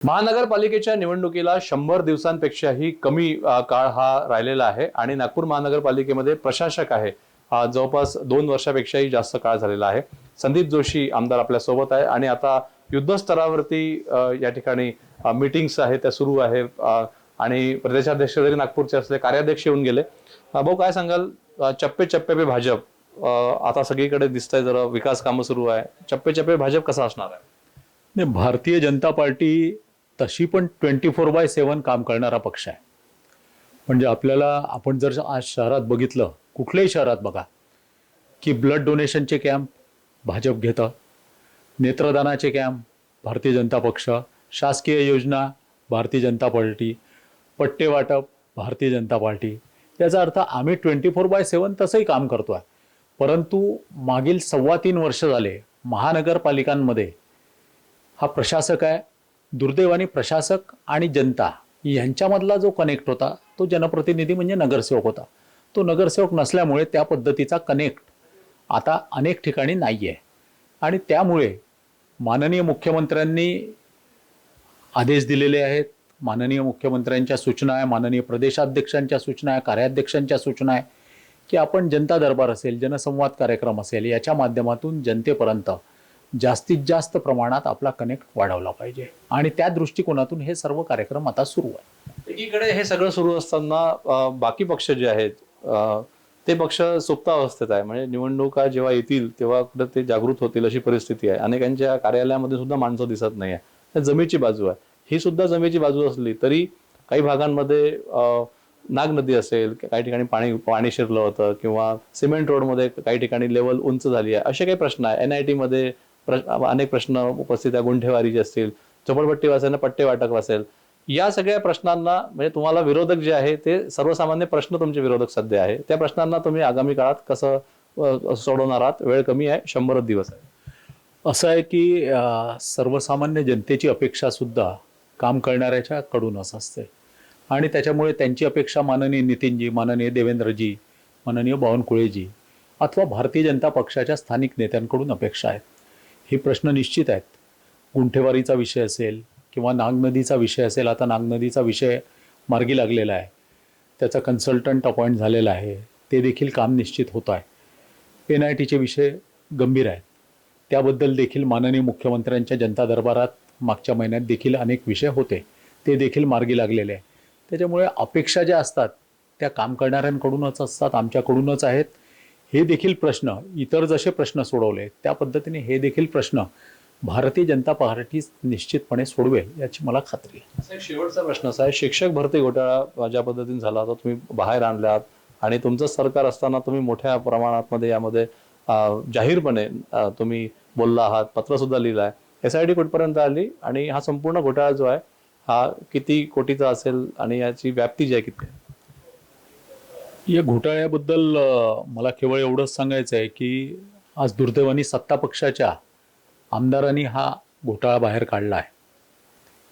महानगरपालिकेच्या निवडणुकीला 100 दिवसांपेक्षाही कमी काळ हा राहिलेला आहे आणि नागपूर महानगरपालिकेमध्ये प्रशासक आहे जवळपास 2 वर्षापेक्षाही जास्त काळ झालेला आहे। संदीप जोशी आमदार आपल्या सोबत आहे आणि आता युद्धस्तरावरती या ठिकाणी मीटिंग्स आहेत त्या सुरू आहे आणि प्रदेशाध्यक्ष जरी नागपूरचे असले कार्याध्यक्ष येऊन गेले। भाऊ काय सांगाल, चप्पे चप्पे पे भाजप आता सगळीकडे दिसतंय, जरा विकास कामं सुरू आहे, चप्पे चप्पे भाजप कसा असणार आहे? नाही, भारतीय जनता पार्टी तशी पण 24/7 काम करणारा पक्ष आहे। म्हणजे आपण जर आज शहरात बघितलं, कुठल्याही शहरात बघा की ब्लड डोनेशनचे कॅम्प भाजप घेतं, नेत्रदानाचे कॅम्प भारतीय जनता पक्ष, शासकीय योजना भारतीय जनता पार्टी, पट्टे वाटप भारतीय जनता पार्टी। याचा अर्थ आम्ही 24/7 तसंही काम करतोय। परंतु मागील 3.25 वर्ष झाले महानगरपालिकांमध्ये हा प्रशासक आहे, दुर्दैवाने प्रशासक आणि जनता यांच्यामधला जो कनेक्ट होता तो जनप्रतिनिधी म्हणजे नगरसेवक होता। तो नगरसेवक नसल्यामुळे त्या पद्धतीचा कनेक्ट आता अनेक ठिकाणी नाही आहे आणि त्यामुळे माननीय मुख्यमंत्र्यांनी आदेश दिलेले आहेत, माननीय मुख्यमंत्र्यांच्या सूचना आहे, माननीय प्रदेशाध्यक्षांच्या सूचना आहे, कार्याध्यक्षांच्या सूचना आहे की आपण जनता दरबार असेल, जनसंवाद कार्यक्रम असेल, याच्या माध्यमातून जनतेपर्यंत जास्तीत जास्त प्रमाणात आपला कनेक्ट वाढवला पाहिजे आणि त्या दृष्टिकोनातून हे सर्व कार्यक्रम आता सुरू आहे। एकीकडे हे सगळं सुरू असताना बाकी पक्ष जे आहेत ते पक्ष सुप्तावस्थेत आहे, म्हणजे निवडणुका जेव्हा येतील तेव्हा कुठे ते जागृत होतील अशी परिस्थिती आहे। अनेकांच्या कार्यालयामध्ये सुद्धा माणसं दिसत नाही आहे, जमेची बाजू आहे। ही सुद्धा जमेची बाजू असली तरी काही भागांमध्ये नाग नदी असेल, काही ठिकाणी पाणी शिरलं होतं किंवा सिमेंट रोडमध्ये काही ठिकाणी लेवल उंच झाली आहे, असे काही प्रश्न आहे। NIT मध्ये अनेक प्रश्न उपस्थित आहे, गुंठेवारीचे असतील, झोपडपट्टीवासियांना पट्टे वाटप असेल, या सगळ्या प्रश्नांना म्हणजे तुम्हाला विरोधक जे आहे ते सर्वसामान्य प्रश्न तुमचे विरोधक सध्या आहे, त्या प्रश्नांना तुम्ही आगामी काळात कसं सोडवणार आहात? वेळ कमी आहे, 100 दिवस आहे। असं आहे की सर्वसामान्य जनतेची अपेक्षा सुद्धा काम करणाऱ्याच्या कडूनच असते आणि त्याच्यामुळे त्यांची अपेक्षा माननीय नितीनजी, माननीय देवेंद्रजी, माननीय बावनकुळेजी अथवा भारतीय जनता पक्षाच्या स्थानिक नेत्यांकडून अपेक्षा आहेत। हे प्रश्न निश्चित आहेत। गुंठेवारीचा विषय असेल किंवा नागनदीचा विषय असेल, आता नागनदीचा विषय मार्गी लागलेला आहे, त्याचा कन्सल्टंट अपॉइंट झालेला आहे, ते देखील काम निश्चित होत आहे। NITचे विषय गंभीर आहेत, त्याबद्दल देखील माननीय मुख्यमंत्र्यांच्या जनता दरबारात मागच्या महिन्यात देखील अनेक विषय होते, ते देखील मार्गी लागलेले आहे। त्याच्यामुळे अपेक्षा ज्या असतात त्या काम करणाऱ्यांकडूनच असतात, आमच्याकडूनच आहेत। हे देखील प्रश्न, इतर जसे प्रश्न सोडवले त्या पद्धतीने हे देखील प्रश्न भारतीय जनता पार्टी निश्चितपणे सोडवेल याची मला खात्री आहे। शेवटचा प्रश्न असा आहे, शिक्षक भरती घोटाळा ज्या पद्धतीने झाला तो तुम्ही बाहेर आणलात आणि तुमचं सरकार असताना तुम्ही मोठ्या प्रमाणात यामध्ये जाहीरपणे तुम्ही बोलला आहात, पत्र सुद्धा लिहिलं आहे। SIT कुठपर्यंत आली आणि हा संपूर्ण घोटाळा जो आहे हा किती कोटीचा असेल आणि याची व्याप्ती जी आहे किती? या घोटाळ्याबद्दल मला केवळ एवढंच सांगायचं आहे की आज दुर्दैवाने सत्ता पक्षाच्या आमदारांनी हा घोटाळा बाहेर काढला आहे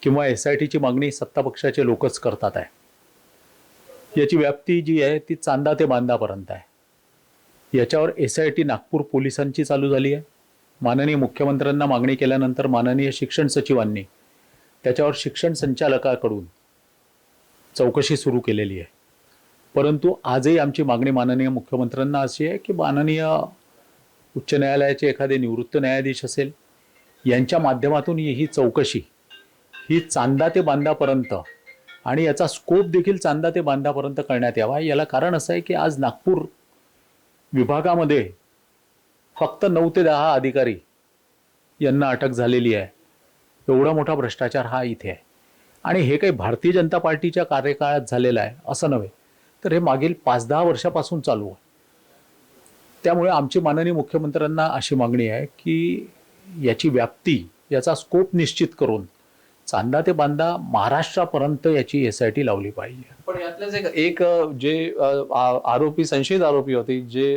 किंवा SITची मागणी सत्ता पक्षाचे लोकच करतात आहे। याची व्याप्ती जी आहे ती चांदा ते बांदापर्यंत आहे। याच्यावर SIT नागपूर पोलिसांची चालू झाली आहे। माननीय मुख्यमंत्र्यांना मागणी केल्यानंतर माननीय शिक्षण सचिवांनी त्याच्यावर शिक्षण संचालकाकडून चौकशी सुरू केलेली आहे। परंतु आजही आमची मागणी माननीय मुख्यमंत्र्यांना अशी आहे की माननीय उच्च न्यायालयाचे एखादे निवृत्त न्यायाधीश असेल यांच्या माध्यमातून ही चौकशी ही चांदा ते बांदापर्यंत आणि याचा स्कोप देखील चांदा ते बांदापर्यंत करण्यात यावा। याला कारण असं आहे की आज नागपूर विभागामध्ये फक्त 9 ते 10 अधिकारी यांना अटक झालेली आहे। एवढा मोठा भ्रष्टाचार हा इथे आहे आणि हे काही भारतीय जनता पार्टीच्या कार्यकाळात झालेलं आहे असं नव्हे, तर हे मागील 5-10 वर्षापासून चालू आहे। त्यामुळे आमची माननीय मुख्यमंत्र्यांना अशी मागणी आहे की याची व्याप्ती, याचा स्कोप निश्चित करून चांदा ते बांदा महाराष्ट्रापर्यंत याची SIT लावली पाहिजे। पण यातलेच एक जे आरोपी, संशयित आरोपी होती, जे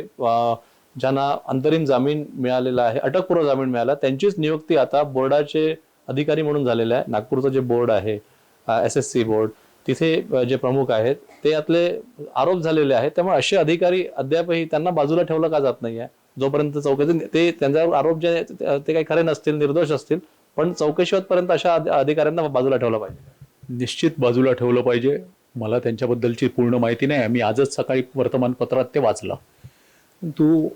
ज्यांना अंतरिम जामीन मिळालेला आहे, अटकपूर्व जामीन मिळाला, त्यांचीच नियुक्ती आता बोर्डाचे अधिकारी म्हणून झालेले आहे। नागपूरचं जे बोर्ड आहे SSC बोर्ड, तिथे जे प्रमुख आहेत ते यातले आरोप झालेले आहेत। त्यामुळे असे अधिकारी अद्यापही त्यांना बाजूला ठेवलं का जात नाही आहे? जोपर्यंत चौकशी ते त्यांच्यावर आरोप जे ते काही खरे नसतील, निर्दोष असतील, पण चौकशीपर्यंत अशा अधिकाऱ्यांना बाजूला ठेवलं पाहिजे. निश्चित बाजूला ठेवलं पाहिजे. मला त्यांच्याबद्दलची पूर्ण माहिती नाही. मी आजच सकाळी वर्तमानपत्रात ते वाचलं. तू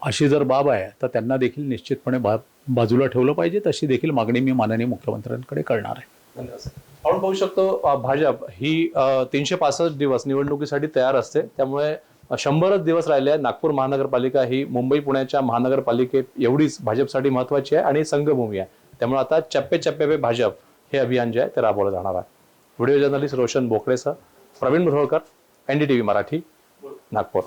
अशी जर बाब आहे तर त्यांना देखील निश्चितपणे बाजूला ठेवलं पाहिजे. तशी देखील मागणी मी माननीय मुख्यमंत्र्यांकडे करणार आहे. आपण पाहू शकतो भाजप ही 365 दिवस निवडणुकीसाठी तयार असते. त्यामुळे 100च दिवस राहिले आहेत. नागपूर महानगरपालिका ही मुंबई पुण्याच्या महानगरपालिकेत एवढीच भाजपसाठी महत्वाची आहे आणि संघभूमी आहे. त्यामुळे आता चप्पे भाजप हे अभियान जे आहे ते राबवलं जाणार आहे. व्हिडिओ जर्नलिस्ट रोशन बोकरेसह प्रवीण मुरळकर, NDTV मराठी, नागपूर.